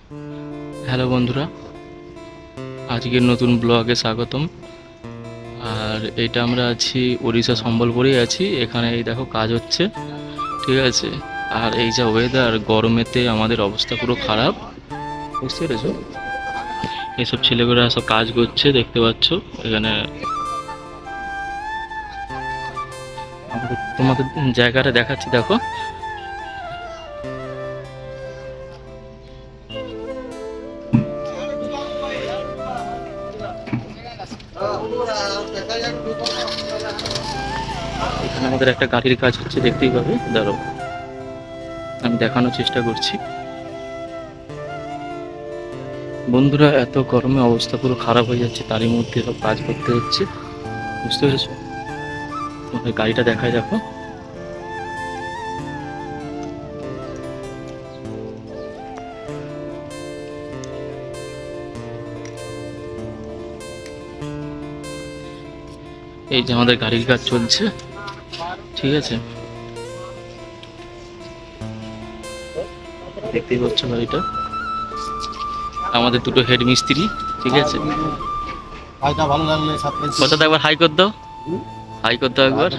Hello বন্ধুরা, আজকের নতুন ব্লগে স্বাগতম। আর এইটা আমরা আছি উড়িষ্যা সম্বলপুরেই আছি। এখানে এই দেখো কাজ হচ্ছে, ঠিক আছে। আর এই যা ওয়েদার, গরমেতে আমাদের অবস্থা পুরো খারাপ, বুঝতে পেরেছো। এইসব ছেলেগুলো সব কাজ করছে, দেখতে পাচ্ছ এখানে। তোমাদের জায়গাটা দেখাচ্ছি, দেখো। এখানে আমাদের একটা গাড়ির কাজ হচ্ছে, দেখতেই পাবে। দাঁড়াও, আমি দেখানোর চেষ্টা করছি। বন্ধুরা, এত গরমে অবস্থা পুরো খারাপ হয়ে যাচ্ছে, তারই মধ্যে সব কাজ করতে হচ্ছে, বুঝতে পেরেছো। তোমাদের গাড়িটা দেখায়, দেখো। এই যে আমাদের গাড়ির কাজ চলছে, ঠিক আছে। দেখতেই পাচ্ছ গাড়িটা। আমাদের দুটো হেড মিস্ত্রি, ঠিক আছে। কথা একবার হাই কর দাও, হাই কর দাও একবার।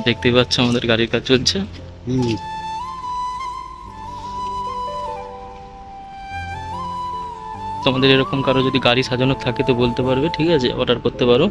দেখতেই পাচ্ছ আমাদের গাড়ির কাজ চলছে। তোমাদের এরকম কারো যদি গাড়ি সাজানো থাকে তো বলতে পারবে, ঠিক আছে, অর্ডার করতে পারো।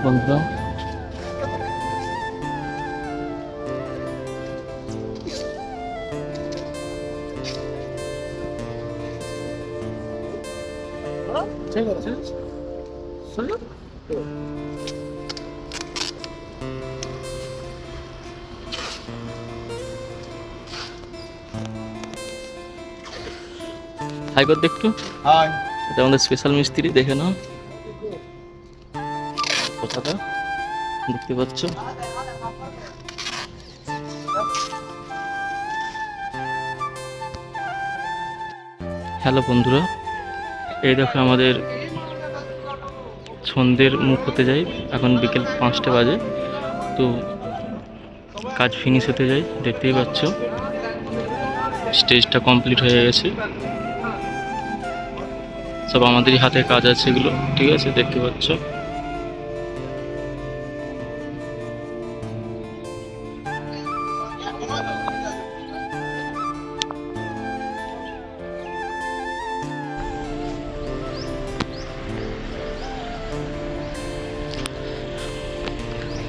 বন্ধুরা, হাই কর দে একটু। এটা আমাদের স্পেশাল মিস্ত্রি, দেখে নাও কথাটা, দেখতে পাচ্ছ। হ্যালো বন্ধুরা, এই দেখো আমাদের সন্ধ্যের মুখ হতে যাই, এখন বিকেল 5টা বাজে। তো কাজ ফিনিশ হতে যাই, দেখতেই পাচ্ছ স্টেজটা কমপ্লিট হয়ে গেছে। সব আমাদেরই হাতে কাজ আছে এগুলো, ঠিক আছে, দেখতে পাচ্ছ।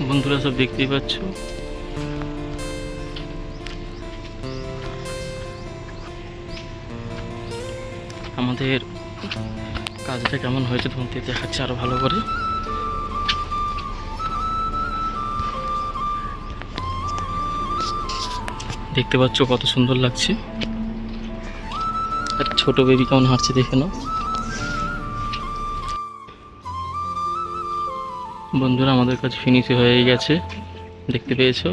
বন্ধুরা, সব দেখতেই পাচ্ছ। আমাদের কাজটা কেমন হয়েছে তোমাদের দেখাচ্ছে আরো ভালো করে। দেখতে পাচ্ছ কত সুন্দর লাগছে। একটা ছোট বেবি কেমন হাঁটছে, দেখে নাও। বন্ধুরা, আমাদের কাজ ফিনিশ হয়ে গেছে, দেখতে পেয়েছো।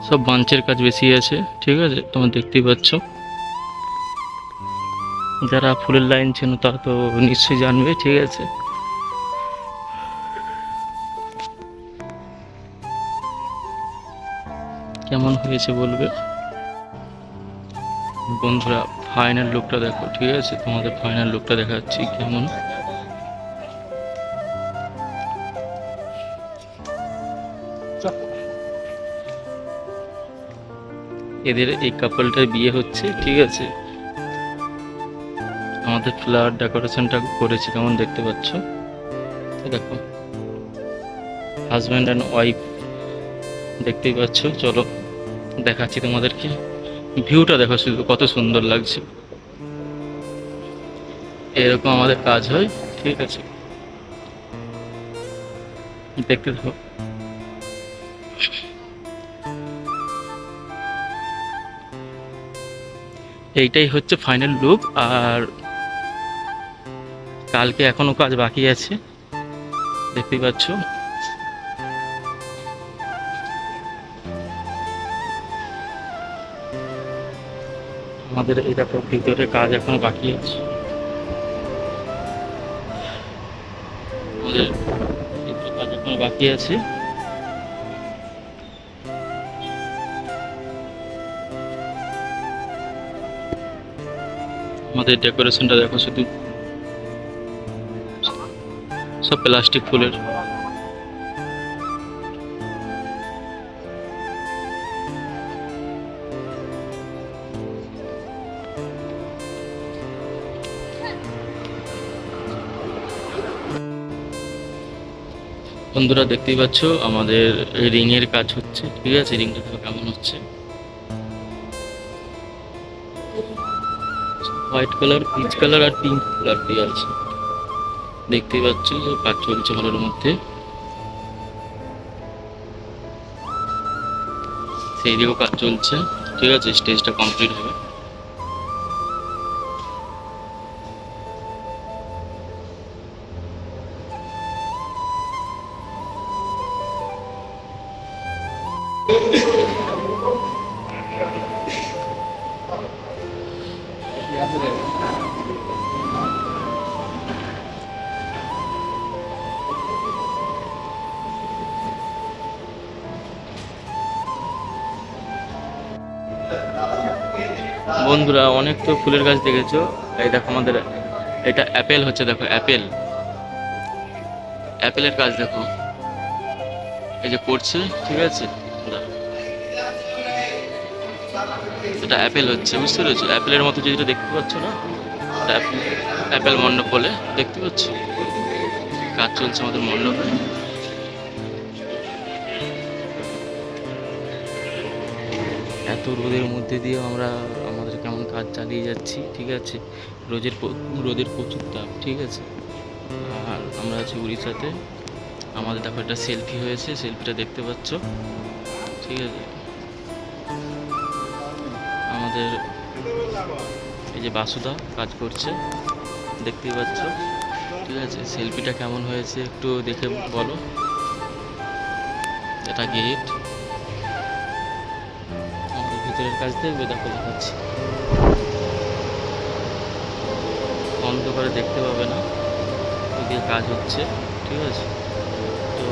সব বাঞ্চের কাজ বেশি আছে, ঠিক আছে, তোমরা দেখতেই পাচ্ছ। যারা ফুলের লাইন চেনো তারা তো নিশ্চয়ই জানবে, ঠিক আছে। কেমন হয়েছে বলবে বন্ধুরা। ফাইনাল লুকটা দেখো, ঠিক আছে, তোমাদের ফাইনাল লুকটা দেখাচ্ছি কেমন। এদের এই কাপলটার বিয়ে হচ্ছে, ঠিক আছে। আমাদের ফ্লাওয়ার ডেকোরেশনটা করেছে, কেমন দেখতে পাচ্ছ। দেখো, হাজব্যান্ড অ্যান্ড ওয়াইফ, দেখতেই পাচ্ছ। চলো দেখাচ্ছি তোমাদেরকে ভিউটা দেখো শুধু কত সুন্দর লাগছে। এরকম আমাদের কাজ হয়, ঠিক আছে, দেখতে থাকো। এইটাই হচ্ছে ফাইনাল লুক। আর কালকে এখনো কাজ বাকি আছে, দেখতেই পাচ্ছ। আমাদের এই দেখো ভিতরে কাজ এখনো বাকি আছে। আমাদের ভিতরে কাজ এখনো বাকি আছে। আমাদের ডেকোরেশনটা দেখো শুধু, সব প্লাস্টিক ফুলের। বন্ধুরা দেখতেই পাচ্ছ আমাদের রিং এর কাজ হচ্ছে, ঠিক আছে, রিংটা দেখো কেমন হচ্ছে। হোয়াইট কালার, পিচ কালার আর পিঙ্ক কালার দিয়ে আছে, দেখতেই পাচ্ছ কাজ চলছে হলের মধ্যে। সেই দিকেও কাজ চলছে, ঠিক আছে, স্টেজটা কমপ্লিট হবে। বন্ধুরা অনেক তো ফুলের গাছ দেখেছো, এই দেখো আমাদের এটা অ্যাপেল হচ্ছে, দেখো অ্যাপেল, অ্যাপেলের গাছ দেখো, এই যে করছে, ঠিক আছে। এটা অ্যাপেল হচ্ছে, বুঝতে পেরেছো, অ্যাপেলের মতো যেটা দেখতে পাচ্ছ না, এটা অ্যাপেল মণ্ডপ বলে, দেখতে পাচ্ছ কাজ চলছে আমাদের মণ্ডপে। এত রোদের মধ্যে দিয়েও আমরা আমাদের কেমন কাজ চালিয়ে যাচ্ছি, ঠিক আছে। রোদের প্রচুর তাপ, ঠিক আছে। আর আমরা আছি উড়িষ্যাতে। আমাদের দেখো একটা সেলফি হয়েছে, সেলফিটা দেখতে পাচ্ছ, ঠিক আছে। আমাদের এই যে বাসুদা কাজ করছে, দেখতেই পাচ্ছ, ঠিক আছে। সেলফিটা কেমন হয়েছে একটু দেখে বলো। এটা গেট, আমাদের ভিতরের কাজ দেখবে, দেখো দেখাচ্ছি, অন্ধকারে দেখতে পাবে না, ওদিকে কাজ হচ্ছে, ঠিক আছে। তো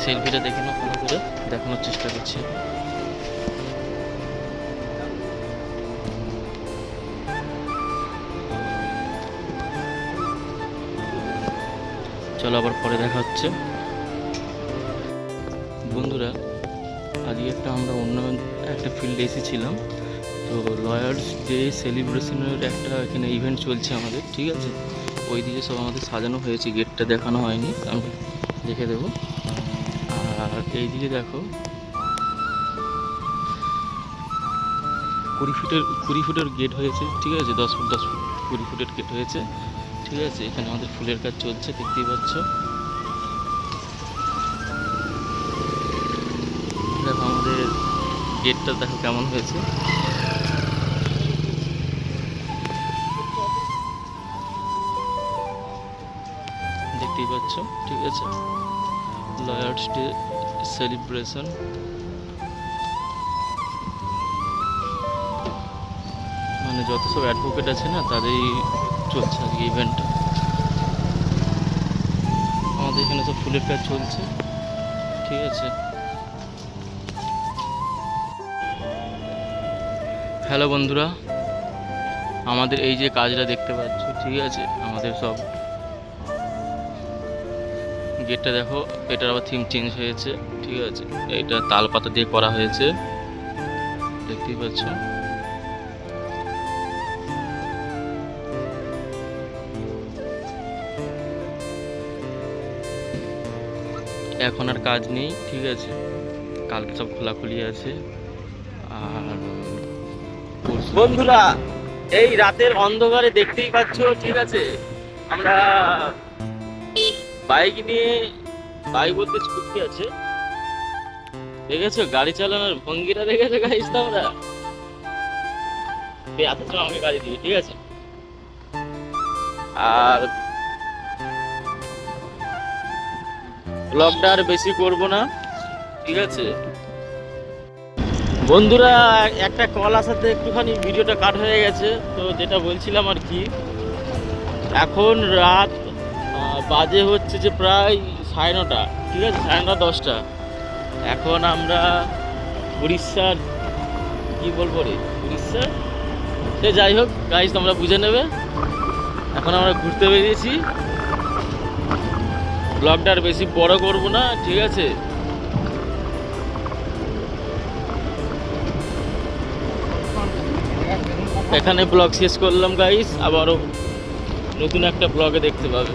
সেলফিটা দেখে নাও, ভালো করে দেখানোর চেষ্টা করছি। চলো আবার পরে দেখা হচ্ছে। বন্ধুরা আজকে আমরা অন্য একটা ফিল্ডে এসেছিলাম, তো লয়ার্স ডে সেলিব্রেশনের একটা এখানে ইভেন্ট চলছে আমাদের, ঠিক আছে। ওই দিকে সব আমাদের সাজানো হয়েছে, গেটটা দেখানো হয়নি, আমি দেখে দেবো। আর এই দিকে দেখো 20 ফুটের গেট হয়েছে, ঠিক আছে, 10 ফুট 10 ফুট 20 ফুটের গেট হয়েছে, ঠিক আছে। এখানে আমাদের ফুলের কাজ চলছে, দেখতেই পাচ্ছ। দেখো আমাদের গেটটা দেখো কেমন হয়েছে, দেখতেই পাচ্ছ, ঠিক আছে। লয়ার্স ডে সেলিব্রেশন, মানে যত সব অ্যাডভোকেট আছে না, তাদেরই চলছে আজকে ইভেন্টটা। আমাদের এখানে সব ফুলের কাজ চলছে, ঠিক আছে। হ্যালো বন্ধুরা, আমাদের এই যে কাজটা দেখতে পাচ্ছ, ঠিক আছে, আমাদের সব গেটটা দেখো, এটার আবার থিম চেঞ্জ হয়েছে, ঠিক আছে। এটা তাল পাতা দিয়ে করা হয়েছে, দেখতেই পাচ্ছ। এখন আর কাজ নেই, ঠিক আছে। কালকে সব খোলাখুলি আছে। আর বন্ধুরা, এই রাতের অন্ধকারে দেখতেই পাচ্ছ, ঠিক আছে, আমরা বাইক নিয়ে, বাইক বলতে স্কুটি আছে, দেখেছো গাড়ি চালানোর ভঙ্গিটা দেখেছো গাইস তোমরা? এত সময় আমাকে গাড়ি দিই, ঠিক আছে। আর ব্লগটা আর বেশি করব না, ঠিক আছে বন্ধুরা। একটা কল আসাতে একটুখানি ভিডিওটা কাট হয়ে গেছে। তো যেটা বলছিলাম আর কি, এখন রাত বাজে হচ্ছে যে প্রায় 9:30, ঠিক আছে, 9:30 10টা। এখন আমরা উড়িষ্যার, কি বলবো রে, উড়িষ্যার, সে যাই হোক গাইস, তোমরা বুঝে নেবে। এখন আমরা ঘুরতে বেরিয়েছি, ব্লগটা আর বেশি বড় করব না, ঠিক আছে। এখানে ব্লগ শেষ করলাম গাইস, আবারও নতুন একটা ব্লগে দেখতে পাবে।